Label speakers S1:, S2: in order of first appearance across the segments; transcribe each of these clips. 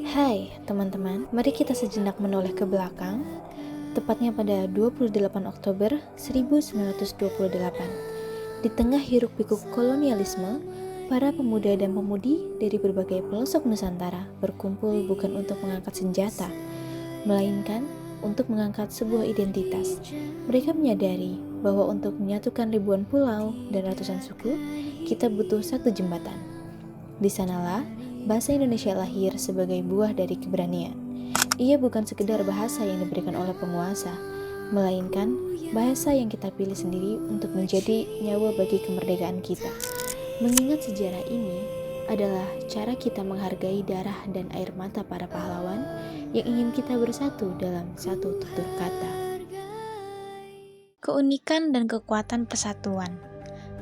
S1: Hai teman-teman, mari kita sejenak menoleh ke belakang, tepatnya pada 28 Oktober 1928. Di tengah hiruk-pikuk kolonialisme, para pemuda dan pemudi dari berbagai pelosok Nusantara berkumpul bukan untuk mengangkat senjata, melainkan untuk mengangkat sebuah identitas. Mereka menyadari bahwa untuk menyatukan ribuan pulau dan ratusan suku, kita butuh satu jembatan. Di sanalah bahasa Indonesia lahir sebagai buah dari keberanian. Ia bukan sekedar bahasa yang diberikan oleh penguasa, melainkan bahasa yang kita pilih sendiri untuk menjadi nyawa bagi kemerdekaan kita. Mengingat sejarah ini adalah cara kita menghargai darah dan air mata para pahlawan yang ingin kita bersatu dalam satu tutur kata.
S2: Keunikan dan kekuatan persatuan.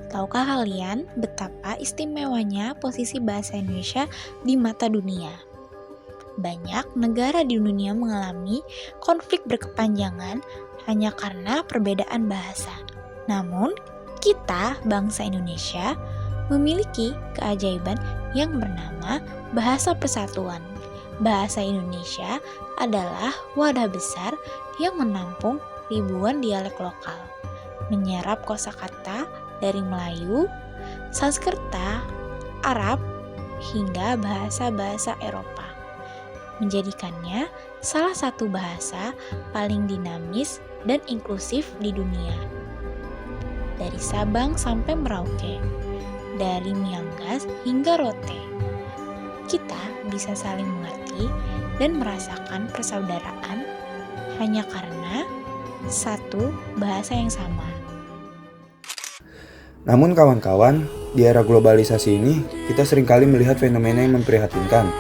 S2: Tahukah kalian betapa istimewanya posisi bahasa Indonesia di mata dunia? Banyak negara di dunia mengalami konflik berkepanjangan hanya karena perbedaan bahasa. Namun, kita, bangsa Indonesia, memiliki keajaiban yang bernama bahasa persatuan. Bahasa Indonesia adalah wadah besar yang menampung ribuan dialek lokal, menyerap kosakata dari Melayu, Sanskerta, Arab, hingga bahasa-bahasa Eropa, menjadikannya salah satu bahasa paling dinamis dan inklusif di dunia. Dari Sabang sampai Merauke, dari Miangas hingga Rote, kita bisa saling mengerti dan merasakan persaudaraan hanya karena satu bahasa yang sama.
S3: Namun kawan-kawan, di era globalisasi ini, kita seringkali melihat fenomena yang memprihatinkan.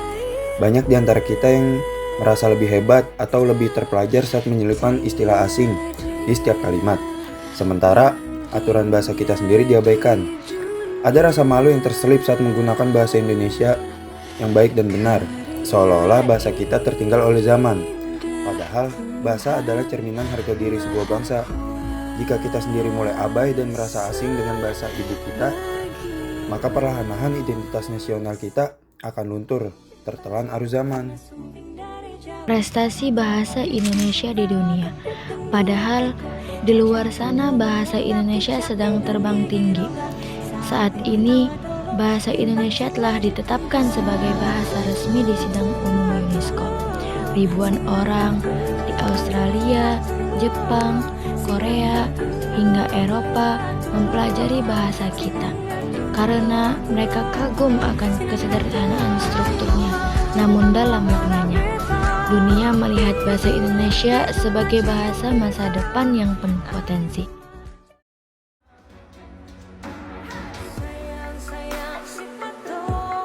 S3: Banyak di antara kita yang merasa lebih hebat atau lebih terpelajar saat menyelipkan istilah asing di setiap kalimat. Sementara, aturan bahasa kita sendiri diabaikan. Ada rasa malu yang terselip saat menggunakan bahasa Indonesia yang baik dan benar, seolah-olah bahasa kita tertinggal oleh zaman. Padahal, bahasa adalah cerminan harga diri sebuah bangsa. Jika kita sendiri mulai abai dan merasa asing dengan bahasa ibu kita, maka perlahan-lahan identitas nasional kita akan luntur tertelan arus zaman.
S1: Prestasi bahasa Indonesia di dunia. Padahal di luar sana bahasa Indonesia sedang terbang tinggi. Saat ini bahasa Indonesia telah ditetapkan sebagai bahasa resmi di sidang umum UNESCO. Ribuan orang di Australia, Jepang, Korea, hingga Eropa mempelajari bahasa kita karena mereka kagum akan kesederhanaan strukturnya, namun dalam maknanya. Dunia melihat bahasa Indonesia sebagai bahasa masa depan yang penuh potensi.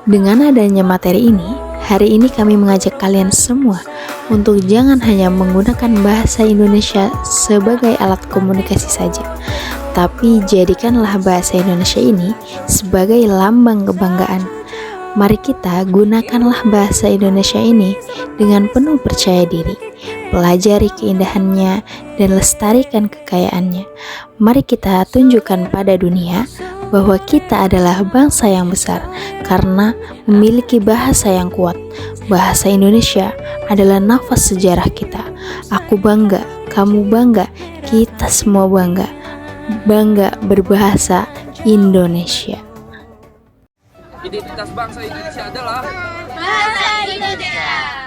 S1: Dengan adanya materi ini, hari ini kami mengajak kalian semua untuk jangan hanya menggunakan bahasa Indonesia sebagai alat komunikasi saja, tapi jadikanlah bahasa Indonesia ini sebagai lambang kebanggaan. Mari kita gunakanlah bahasa Indonesia ini dengan penuh percaya diri, pelajari keindahannya dan lestarikan kekayaannya. Mari kita tunjukkan pada dunia bahwa kita adalah bangsa yang besar karena memiliki bahasa yang kuat. Bahasa Indonesia adalah nafas sejarah kita. Aku bangga, kamu bangga, kita semua bangga. Bangga berbahasa Indonesia.
S4: Identitas bangsa Indonesia adalah
S5: bahasa Indonesia.